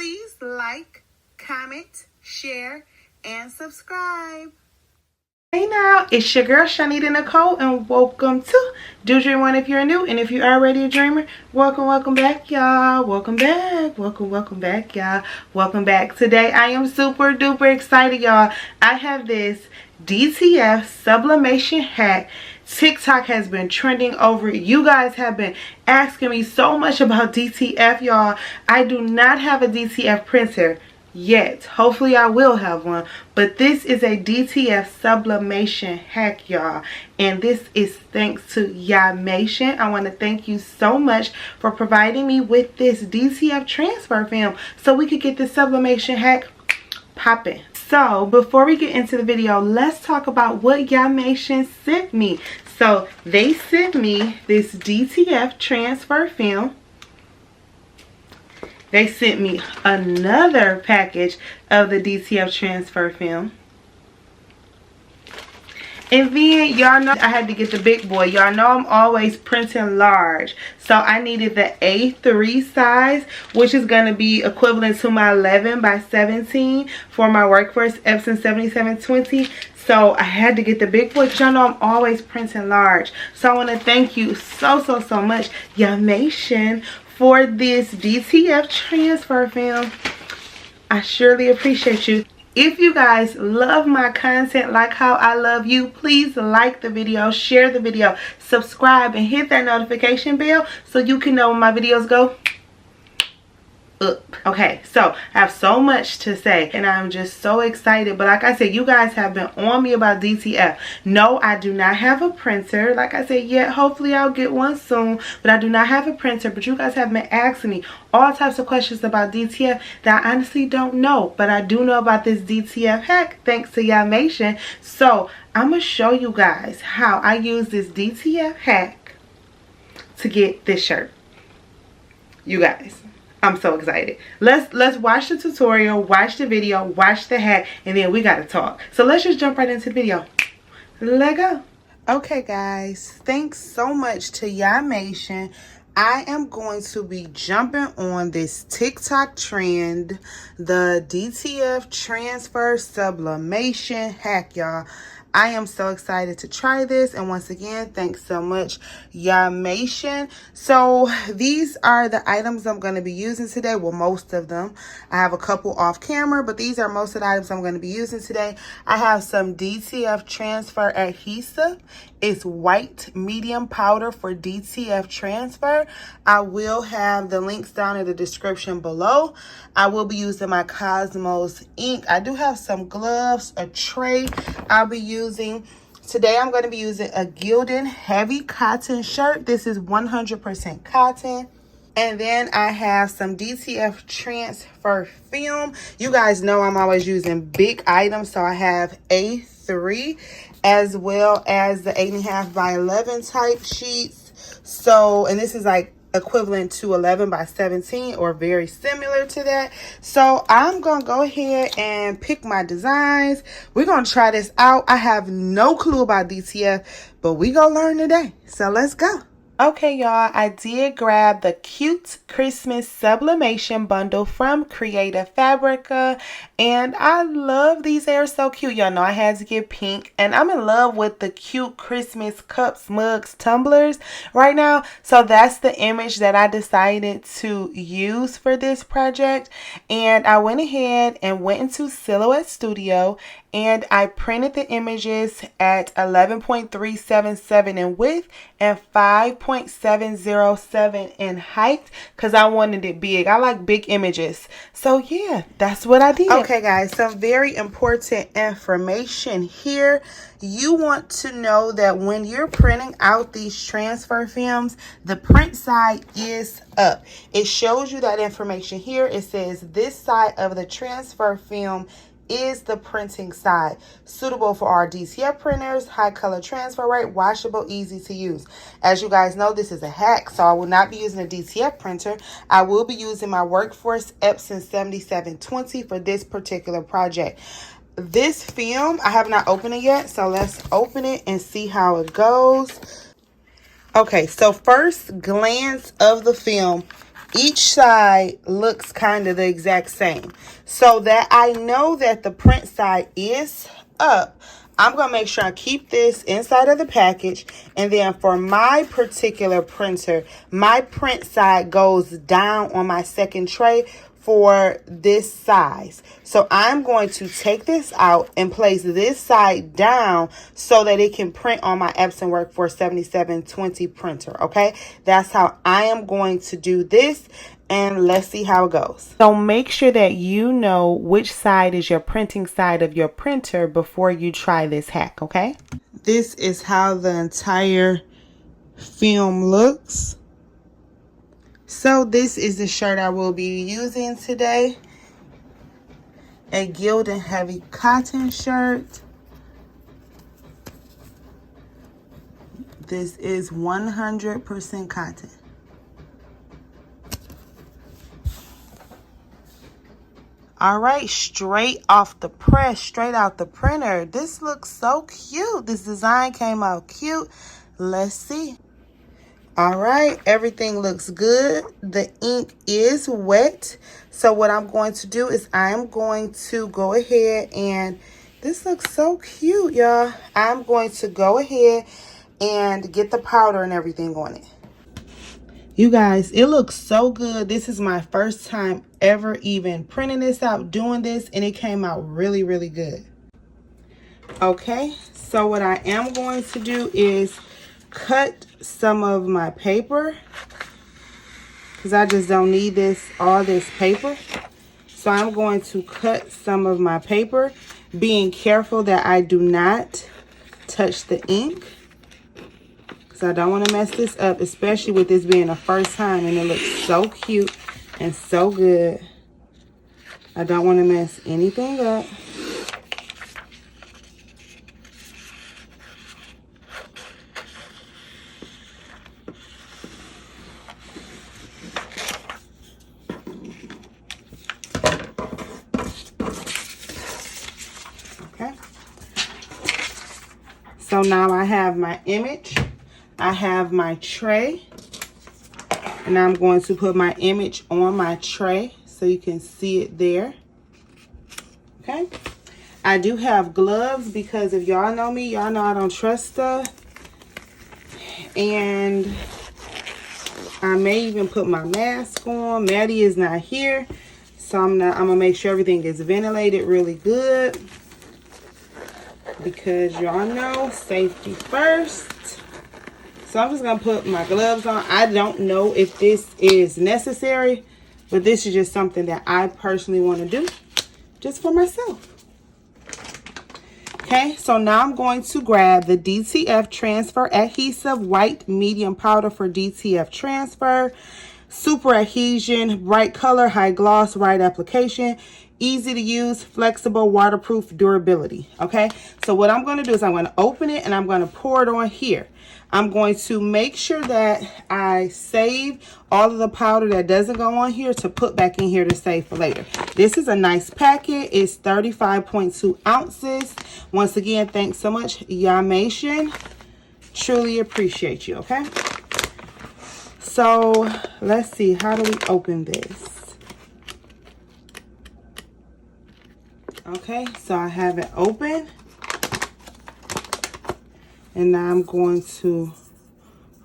please like, comment, share, and subscribe. Hey now, it's your girl ChonitaNicole, and welcome to Do Dream One if you're new, and if you're already a dreamer, welcome back, y'all. Welcome back, welcome back, y'all. Welcome back. Today I am super duper excited, y'all. I have this DTF sublimation hat. TikTok has been trending over it. You guys have been asking me so much about DTF, y'all. I do not have a DTF printer yet. Hopefully I will have one, but this is a DTF sublimation hack, y'all, and this is thanks to YAMATION. I want to thank you so much for providing me with this DTF transfer film so we could get this sublimation hack popping. So before we get into the video, let's talk about what YAMATION sent me. So they sent me this DTF transfer film. They sent me another package of the DTF transfer film. And then y'all know I had to get the big boy. Y'all know I'm always printing large. So I needed the A3 size, which is going to be equivalent to my 11 by 17 for my Workforce Epson 7720. So I had to get the big boy because y'all know I'm always printing large. So I want to thank you so much, YAMATION, for this DTF transfer film. I surely appreciate you. If you guys love my content like how I love you, please like the video, share the video, subscribe, and hit that notification bell so you can know when my videos go up. Okay, so I have so much to say and I'm just so excited. But like I said, you guys have been on me about DTF. No, I do not have a printer. Like I said, yeah, hopefully I'll get one soon, but I do not have a printer. But you guys have been asking me all types of questions about DTF that I honestly don't know, but I do know about this DTF hack thanks to YAMATION. So I'm gonna show you guys how I use this DTF hack to get this shirt. You guys, I'm so excited. Let's watch the tutorial, watch the video, watch the hack, and then we gotta talk. So let's just jump right into the video. Let go. Okay guys, thanks so much to YAMATION. I am going to be jumping on this TikTok trend, the DTF transfer sublimation hack, y'all. I am so excited to try this, and once again, thanks so much, YAMATION. So these are the items I'm going to be using today. Well, most of them. I have a couple off camera, but these are most of the items I'm going to be using today. I have some DTF transfer adhesive. It's white medium powder for DTF transfer. I will have the links down in the description below. I will be using my Cosmos ink. I do have some gloves, a tray I'll be using. Today I'm going to be using a Gildan heavy cotton shirt. This is 100% cotton. And then I have some DTF transfer film. You guys know I'm always using big items, so I have A3 as well as the 8.5 by 11 type sheets. So, and this is like equivalent to 11 by 17 or very similar to that. So I'm gonna go ahead and pick my designs. We're gonna try this out. I have no clue about DTF, but we gonna learn today. So let's go. Okay, y'all, I did grab the cute Christmas sublimation bundle from Creative Fabrica, and I love these. They are so cute. Y'all know I had to get pink, and I'm in love with the cute Christmas cups, mugs, tumblers right now. So that's the image that I decided to use for this project, and I went ahead and went into Silhouette Studio, and I printed the images at 11.377 in width and 5.707 in height because I wanted it big. I like big images. So yeah, that's what I did. Okay guys, some very important information here. You want to know that when you're printing out these transfer films, the print side is up. It shows you that information here. It says this side of the transfer film is the printing side, suitable for our DTF printers, high color transfer rate, washable, easy to use. As you guys know, this is a hack, so I will not be using a DTF printer. I will be using my Workforce Epson 7720 for this particular project. This film, I have not opened it yet, so let's open it and see how it goes. Okay, so first glance of the film, each side looks kind of the exact same. So that I know that the print side is up, I'm going to make sure I keep this inside of the package. And then for my particular printer, my print side goes down on my second tray for this size. So I'm going to take this out and place this side down so that it can print on my Epson Workforce 7720 printer. Okay, that's how I am going to do this. And let's see how it goes. So make sure that you know which side is your printing side of your printer before you try this hack, okay? This is how the entire film looks. So this is the shirt I will be using today. A Gildan heavy cotton shirt. This is 100% cotton. All right, straight off the press, straight out the printer. This looks so cute. This design came out cute. Let's see. All right, everything looks good. The ink is wet. So what I'm going to do is I'm going to go ahead and this looks so cute, y'all. I'm going to go ahead and get the powder and everything on it. You guys, it looks so good. This is my first time ever even printing this out, doing this, and it came out really, really good. Okay, so what I am going to do is cut some of my paper because I just don't need all this paper. So I'm going to cut some of my paper, being careful that I do not touch the ink. I don't want to mess this up, especially with this being the first time, and it looks so cute and so good. I don't want to mess anything up. Okay. So now I have my image. I have my tray, and I'm going to put my image on my tray so you can see it there. Okay. I do have gloves because if y'all know me, y'all know I don't trust stuff. And I may even put my mask on. Maddie is not here, so I'm gonna make sure everything is ventilated really good because y'all know safety first. So I'm just going to put my gloves on. I don't know if this is necessary, but this is just something that I personally want to do just for myself. Okay, so now I'm going to grab the DTF Transfer Adhesive White Medium Powder for DTF Transfer. Super adhesion, bright color, high gloss, right application. Easy to use, flexible, waterproof, durability. Okay, so what I'm going to do is I'm going to open it and I'm going to pour it on here. I'm going to make sure that I save all of the powder that doesn't go on here to put back in here to save for later. This is a nice packet. It's 35.2 ounces. Once again, thanks so much, YAMATION. Truly appreciate you, okay? So let's see, how do we open this? Okay, so I have it open. And now I'm going to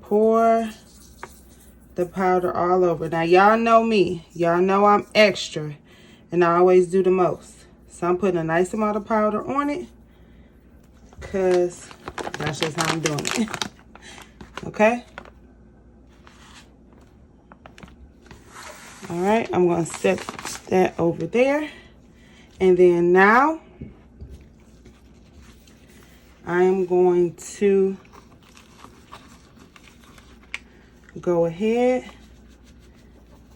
pour the powder all over. Now, y'all know me. Y'all know I'm extra. And I always do the most. So I'm putting a nice amount of powder on it. Because that's just how I'm doing it. Okay? Alright, I'm going to set that over there. And then now I am going to go ahead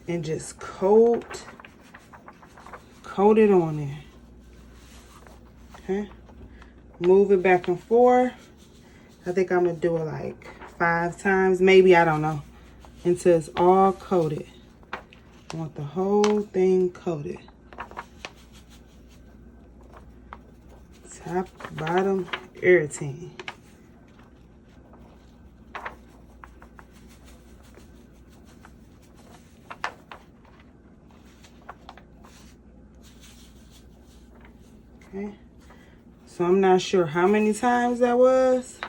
and just coat it on there. Okay, move it back and forth. I think I'm gonna do it like 5 times, maybe, I don't know, until it's all coated. I want the whole thing coated. Top, bottom, everything. Okay. So I'm not sure how many times that was,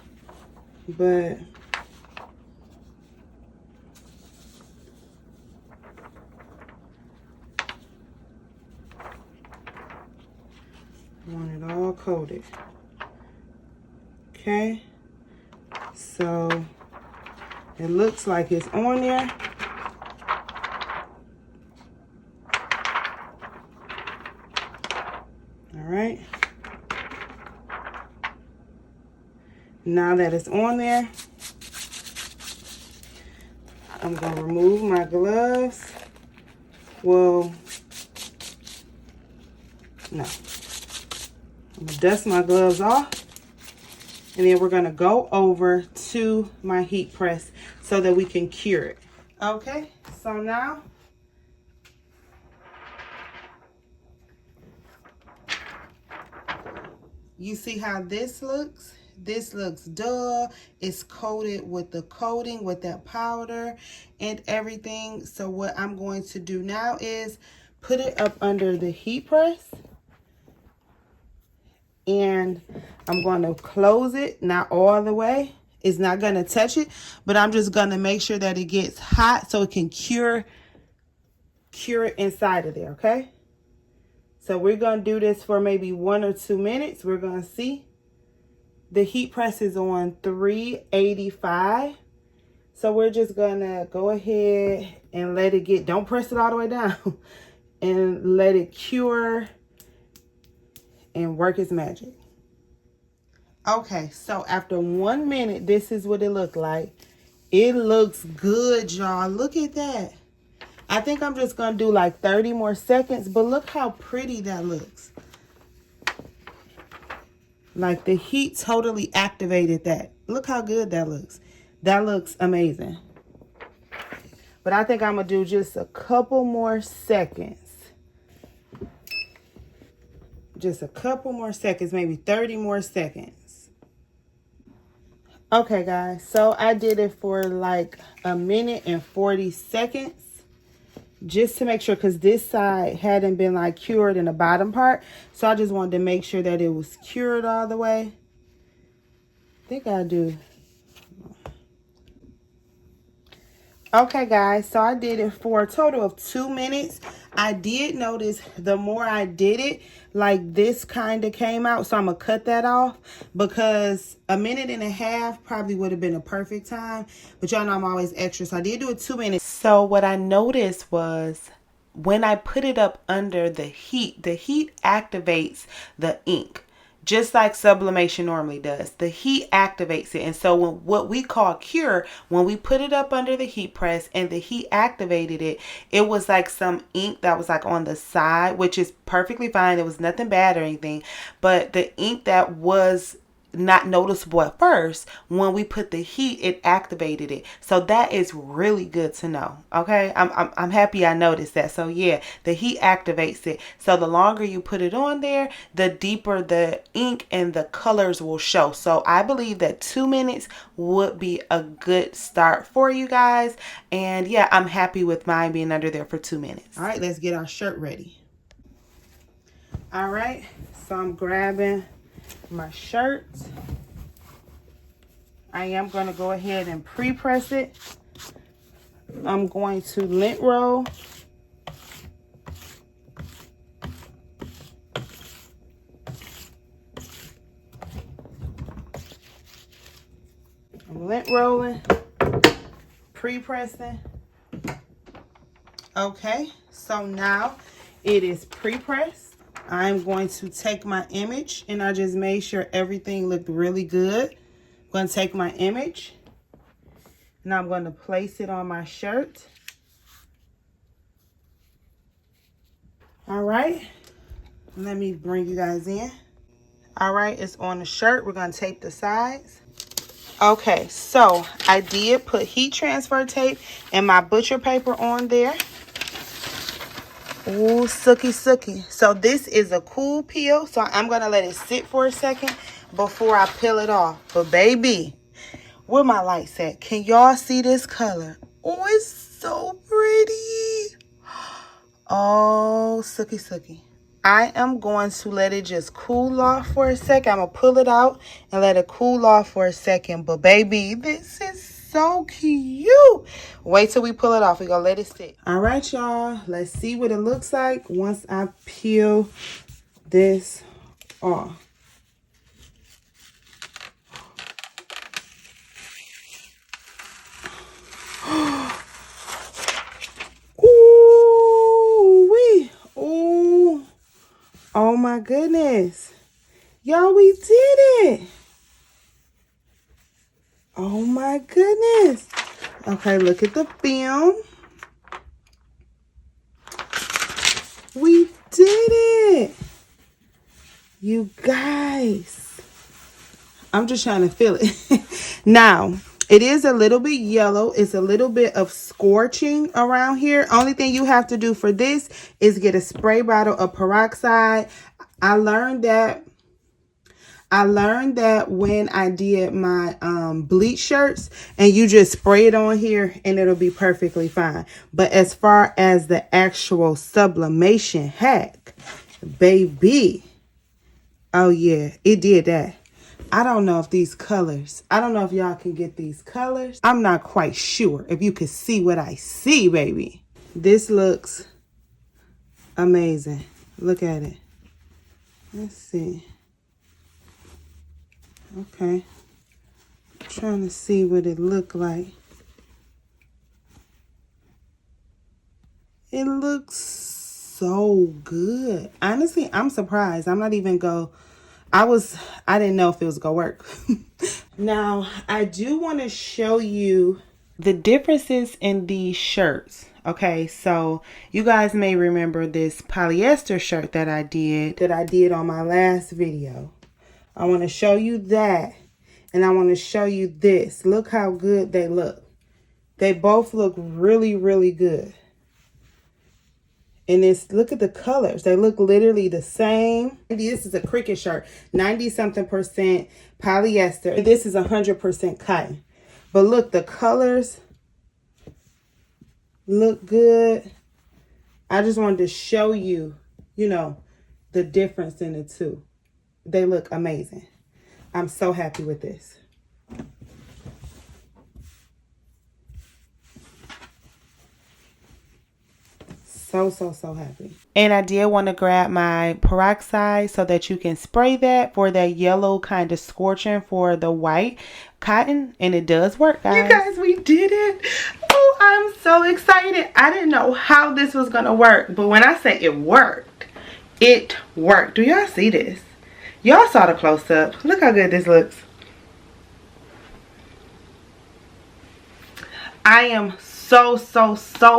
but I want it all coated. Okay. So it looks like it's on there. All right. Now that it's on there, I'm going to remove my gloves. Well, no. I'm going to dust my gloves off. And then we're going to go over to my heat press so that we can cure it. Okay, so now you see how this looks? This looks dull. It's coated with the coating, with that powder and everything. So what I'm going to do now is put it up under the heat press. And I'm going to close it, not all the way. It's not going to touch it, but I'm just going to make sure that it gets hot so it can cure it inside of there, okay? So we're going to do this for maybe 1 or 2 minutes. We're going to see. The heat press is on 385. So we're just going to go ahead and let it get, don't press it all the way down, and let it cure and work its magic. Okay, so after 1 minute, this is what it looked like. It looks good, y'all. Look at that. I think I'm just going to do like 30 more seconds, but look how pretty that looks. Like the heat totally activated that. Look how good that looks. That looks amazing. But I think I'm going to do just a couple more seconds. Just a couple more seconds, maybe 30 more seconds. Okay, guys, so I did it for like 1 minute and 40 seconds. Just to make sure, because this side hadn't been like cured in the bottom part. So I just wanted to make sure that it was cured all the way. I think I do. Okay, guys, so I did it for a total of 2 minutes. I did notice the more I did it, like this kind of came out. So I'm going to cut that off because 1.5 minutes probably would have been a perfect time. But y'all know I'm always extra. So I did do it 2 minutes. So what I noticed was when I put it up under the heat activates the ink. Just like sublimation normally does. The heat activates it. And so when what we call cure, when we put it up under the heat press and the heat activated it, it was like some ink that was like on the side, which is perfectly fine. It was nothing bad or anything. But the ink that was not noticeable at first, when we put the heat, it activated it. So that is really good to know. Okay, I'm happy I noticed that. So yeah, the heat activates it. So the longer you put it on there, the deeper the ink and the colors will show. So I believe that 2 minutes would be a good start for you guys. And yeah, I'm happy with mine being under there for 2 minutes. All right, let's get our shirt ready. All right, so I'm grabbing my shirt. I am going to go ahead and pre-press it. I'm going to lint roll. I'm lint rolling, pre-pressing. Okay, so now it is pre-pressed. I'm going to take my image, and I just made sure everything looked really good. I'm going to take my image, and I'm going to place it on my shirt. All right, let me bring you guys in. All right, it's on the shirt. We're going to tape the sides. Okay, so I did put heat transfer tape and my butcher paper on there. Ooh, sooky. So this is a cool peel. So I'm going to let it sit for a second before I peel it off. But baby, where my lights at? Can y'all see this color? Oh, it's so pretty. Oh, sooky. I am going to let it just cool off for a second. I'm going to pull it out and let it cool off for a second. But baby, this is so cute. Wait till we pull it off. We're going to let it sit. All right, y'all. Let's see what it looks like once I peel this off. Ooh-wee. Ooh. Oh my goodness. Y'all, we did it. Oh my goodness. Okay, look at the film. We did it. You guys. I'm just trying to feel it. Now, it is a little bit yellow. It's a little bit of scorching around here. Only thing you have to do for this is get a spray bottle of peroxide. I learned that when I did my bleach shirts, and you just spray it on here and it'll be perfectly fine. But as far as the actual sublimation hack, baby, oh yeah, it did that. I don't know if these colors, I don't know if y'all can get these colors. I'm not quite sure if you can see what I see, baby. This looks amazing. Look at it. Let's see. Okay. I'm trying to see what it looked like. It looks so good. Honestly, I'm surprised. I'm not even I didn't know if it was gonna work. Now, I do want to show you the differences in these shirts. Okay, so you guys may remember this polyester shirt that I did on my last video. I want to show you that, and I want to show you this. Look how good they look. They both look really, really good. And look at the colors. They look literally the same. This is a cricket shirt, 90-something% polyester. This is 100% cotton. But look, the colors look good. I just wanted to show you, the difference in the two. They look amazing. I'm so happy with this. So happy. And I did want to grab my peroxide so that you can spray that for that yellow kind of scorching for the white cotton. And it does work, guys. You guys, we did it. Oh, I'm so excited. I didn't know how this was going to work. But when I say it worked, it worked. Do y'all see this? Y'all saw the close-up. Look how good this looks. I am so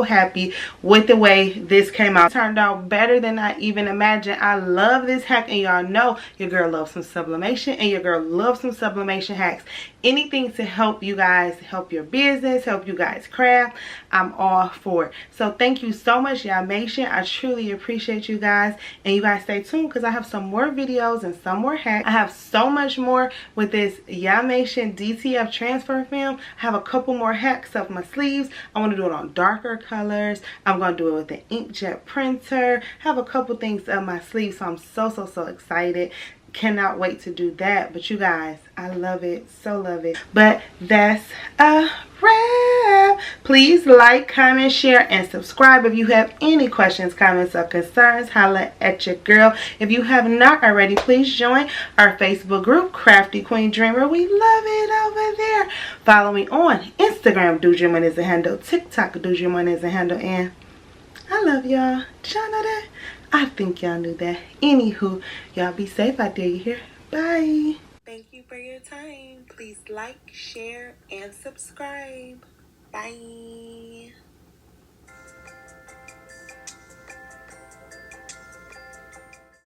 happy with the way this came out. It turned out better than I even imagined. I love this hack, and y'all know your girl loves some sublimation, and your girl loves some sublimation hacks. Anything to help you guys, help your business, help you guys craft, I'm all for it. So thank you so much, YAMATION. I truly appreciate you guys, and you guys stay tuned because I have some more videos and some more hacks. I have so much more with this YAMATION DTF transfer film. I have a couple more hacks up my sleeves. I want to do it on darker colors. I'm going to do it with an inkjet printer. I have a couple things up my sleeve, so I'm so excited. Cannot wait to do that. But you guys, I love it, so love it. But that's a wrap. Please like, comment, share, and subscribe. If you have any questions, comments, or concerns, holla at your girl. If you have not already, please join our Facebook group, Crafty Queen Dreamer. We love it over there. Follow me on Instagram, DoJourMon is a handle, TikTok, DoJourMon is a handle, and I love y'all. Chonita, I think y'all knew that. Anywho, y'all be safe out there, you hear? Bye. Thank you for your time. Please like, share, and subscribe. Bye.